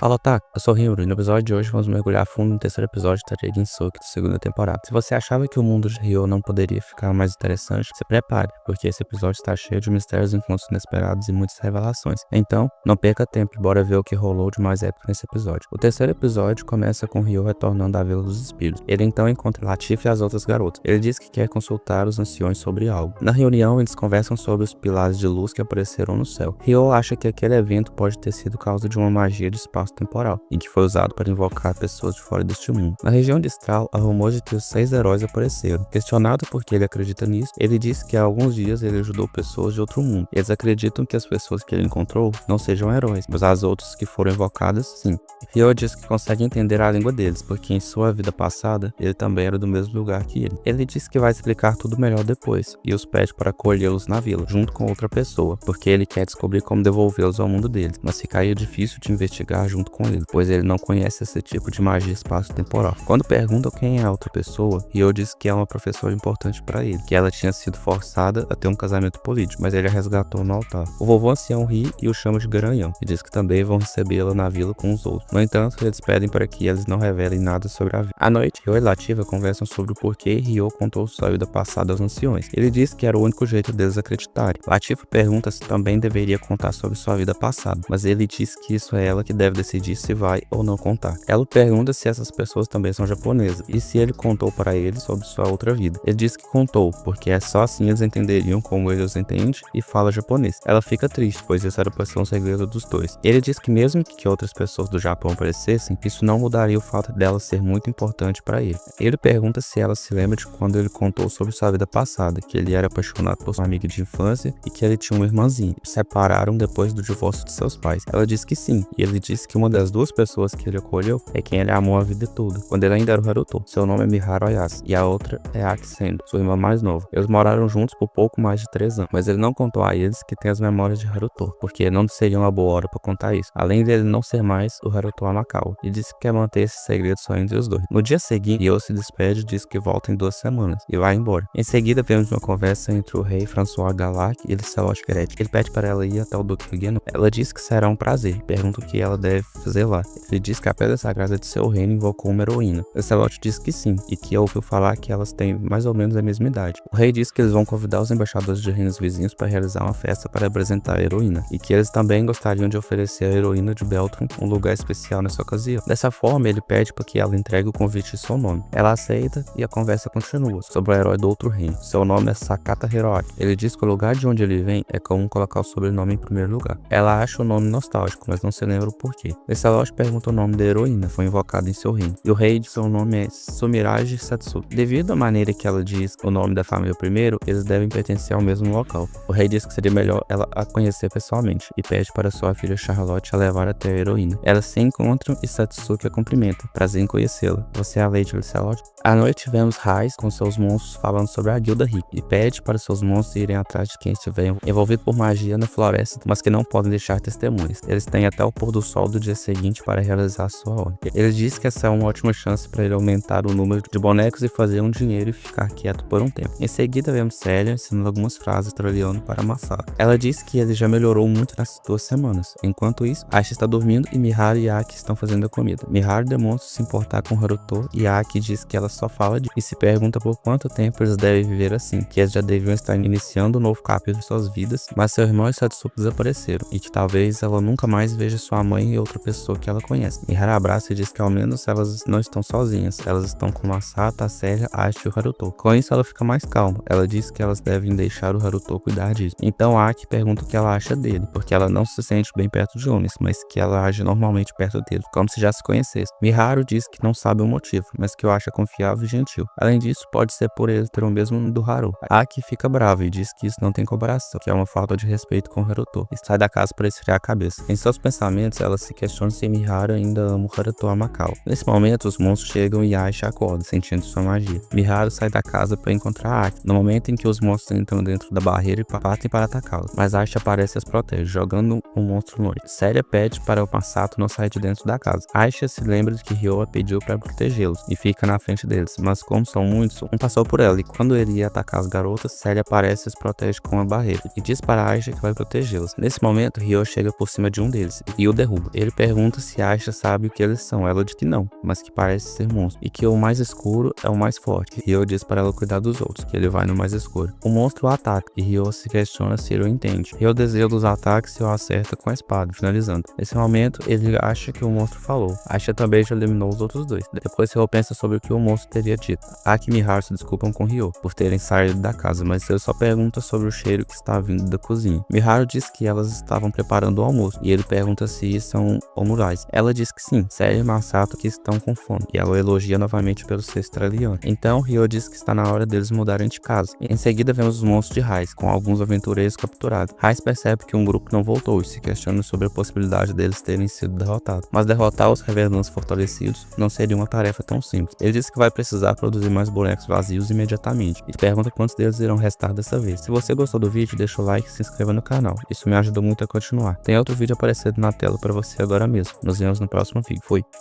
Fala, tá? Eu sou o Hyuri e no episódio de hoje vamos mergulhar a fundo no terceiro episódio da Teigen-Soki da segunda temporada. Se você achava que o mundo de Ryo não poderia ficar mais interessante, se prepare, porque esse episódio está cheio de mistérios, encontros inesperados e muitas revelações. Então, não perca tempo e bora ver o que rolou de mais épico nesse episódio. O terceiro episódio começa com Ryo retornando à Vila dos Espíritos. Ele então encontra Latifah e as outras garotas. Ele diz que quer consultar os anciões sobre algo. Na reunião, eles conversam sobre os pilares de luz que apareceram no céu. Ryo acha que aquele evento pode ter sido causa de uma magia de espaço temporal e que foi usado para invocar pessoas de fora deste mundo. Na região de Stral, há rumores de que os 6 heróis apareceram. Questionado por que ele acredita nisso, ele disse que há alguns dias ele ajudou pessoas de outro mundo. Eles acreditam que as pessoas que ele encontrou não sejam heróis, mas as outras que foram invocadas, sim. Ryo diz que consegue entender a língua deles, porque em sua vida passada, ele também era do mesmo lugar que ele. Ele diz que vai explicar tudo melhor depois, e os pede para acolhê-los na vila, junto com outra pessoa, porque ele quer descobrir como devolvê-los ao mundo deles, mas ficaria difícil de investigar junto com ele, pois ele não conhece esse tipo de magia espaço-temporal. Quando perguntam quem é a outra pessoa, Ryo diz que é uma professora importante para ele, que ela tinha sido forçada a ter um casamento político, mas ele a resgatou no altar. O vovô ancião ri e o chama de Garanhão, e diz que também vão recebê-la na vila com os outros. No entanto, eles pedem para que eles não revelem nada sobre a vida. À noite, Ryo e Latifah conversam sobre o porquê Ryo contou sua vida passada aos anciões. Ele diz que era o único jeito deles acreditarem. Latifah pergunta se também deveria contar sobre sua vida passada, mas ele diz que isso é ela que deve decidir se vai ou não contar. Ela pergunta se essas pessoas também são japonesas e se ele contou para eles sobre sua outra vida. Ele diz que contou, porque é só assim eles entenderiam como ele os entende e fala japonês. Ela fica triste, pois isso era para ser um segredo dos dois. Ele diz que mesmo que outras pessoas do Japão aparecessem, isso não mudaria o fato dela ser muito importante para ele. Ele pergunta se ela se lembra de quando ele contou sobre sua vida passada, que ele era apaixonado por sua amiga de infância e que ele tinha uma irmãzinha. Separaram depois do divórcio de seus pais. Ela diz que sim, e ele diz que uma das duas pessoas que ele acolheu é quem ele amou a vida toda, quando ele ainda era o Haruto. Seu nome é Miharu Ayase, e a outra é Aki Sendo, sua irmã mais nova. Eles moraram juntos por pouco mais de 3 anos, mas ele não contou a eles que tem as memórias de Haruto, porque não seria uma boa hora para contar isso, além dele não ser mais o Haruto Amakawa, e disse que quer manter esse segredo só entre os dois. No dia seguinte, Ryo se despede e diz que volta em 2 semanas, e vai embora. Em seguida, vemos uma conversa entre o rei François Galac e Liselotte Gretchen. Ele pede para ela ir até o Duque Hugeno. Ela diz que será um prazer, pergunta o que ela deve fazer lá. Ele diz que a pedra sagrada de seu reino invocou uma heroína. Liselotte diz que sim, e que ouviu falar que elas têm mais ou menos a mesma idade. O rei diz que eles vão convidar os embaixadores de reinos vizinhos para realizar uma festa para apresentar a heroína, e que eles também gostariam de oferecer à heroína de Beltrum um lugar especial nessa ocasião. Dessa forma, ele pede para que ela entregue o convite em seu nome. Ela aceita e a conversa continua sobre o herói do outro reino. Seu nome é Sakata Hiroaki. Ele diz que o lugar de onde ele vem é comum colocar o sobrenome em primeiro lugar. Ela acha o nome nostálgico, mas não se lembra o porquê. Liselotte pergunta o nome da heroína, foi invocada em seu reino, e o rei de seu nome é Sumiragi Satsuki. Devido à maneira que ela diz o nome da família primeiro, eles devem pertencer ao mesmo local. O rei diz que seria melhor ela a conhecer pessoalmente, e pede para sua filha Charlotte a levar até a heroína. Elas se encontram e Satsuki a cumprimenta. Prazer em conhecê-la. Você é a Lady Liselotte? À noite vemos Raiz com seus monstros falando sobre a guilda Hick, e pede para seus monstros irem atrás de quem estiver envolvido por magia na floresta, mas que não podem deixar testemunhas. Eles têm até o pôr do sol do dia seguinte para realizar sua ordem. Ele diz que essa é uma ótima chance para ele aumentar o número de bonecos e fazer um dinheiro e ficar quieto por um tempo. Em seguida vemos Celia ensinando algumas frases australiano para Masato. Ela diz que ele já melhorou muito nessas 2 semanas. Enquanto isso, Aisha está dormindo e Miharu e Aki estão fazendo a comida. Miharu demonstra se importar com Haruto e Aki diz que ela só fala e se pergunta por quanto tempo eles devem viver assim, que eles já deviam estar iniciando um novo capítulo de suas vidas, mas seu irmão e Satsuki desapareceram, e que talvez ela nunca mais veja sua mãe e outra pessoa que ela conhece. Miharu abraça e diz que ao menos elas não estão sozinhas, elas estão com Masato, a Celia, a Aisha e o Haruto. Com isso ela fica mais calma, ela diz que elas devem deixar o Haruto cuidar disso. Então Aki pergunta o que ela acha dele, porque ela não se sente bem perto de homens, mas que ela age normalmente perto dele, como se já se conhecesse. Miharu diz que não sabe o motivo, mas que o acha confiável e gentil. Além disso, pode ser por ele ter o mesmo nome do Haru. Aki fica brava e diz que isso não tem comparação, que é uma falta de respeito com o Haruto, e sai da casa para esfriar a cabeça. Em seus pensamentos, ela se questiona se Miharu ainda ama o Haruto Amakawa. Nesse momento, os monstros chegam e Aisha acorda, sentindo sua magia. Miharu sai da casa para encontrar Aki, no momento em que os monstros entram dentro da barreira e partem para atacá-los, mas Aisha aparece e as protege, jogando um monstro longe. Celia pede para o Masato não sair de dentro da casa. Aisha se lembra de que Ryo a pediu para protegê-los, e fica na frente deles, mas como são muitos, um passou por ela, e quando ele ia atacar as garotas, Celia aparece e os protege com uma barreira, e diz para Aisha que vai protegê-los. Nesse momento, Ryo chega por cima de um deles, e o derruba. Ele Ele pergunta se Aisha sabe o que eles são. Ela diz que não, mas que parece ser monstro, e que o mais escuro é o mais forte. Ryo diz para ela cuidar dos outros, que ele vai no mais escuro. O monstro o ataca, e Ryo se questiona se ele o entende. Ryo deseja dos ataques e o acerta com a espada, finalizando. Nesse momento, ele acha que o monstro falou. Aisha também já eliminou os outros dois. Depois Ryo pensa sobre o que o monstro teria dito. Aki e Miharu se desculpam com Ryo por terem saído da casa, mas ele só pergunta sobre o cheiro que está vindo da cozinha. Miharu diz que elas estavam preparando o almoço, e ele pergunta se são omurais. Ela diz que sim, Sério e Masato que estão com fome, e ela elogia novamente pelo ser australiano. Então Ryo diz que está na hora deles mudarem de casa. Em seguida vemos os monstros de Raiz, com alguns aventureiros capturados. Raiz percebe que um grupo não voltou e se questiona sobre a possibilidade deles terem sido derrotados. Mas derrotar os revelantes fortalecidos não seria uma tarefa tão simples. Ele diz que vai precisar produzir mais bonecos vazios imediatamente, e pergunta quantos deles irão restar dessa vez. Se você gostou do vídeo, deixa o like e se inscreva no canal. Isso me ajuda muito a continuar. Tem outro vídeo aparecendo na tela para você agora mesmo. Nos vemos no próximo vídeo. Fui!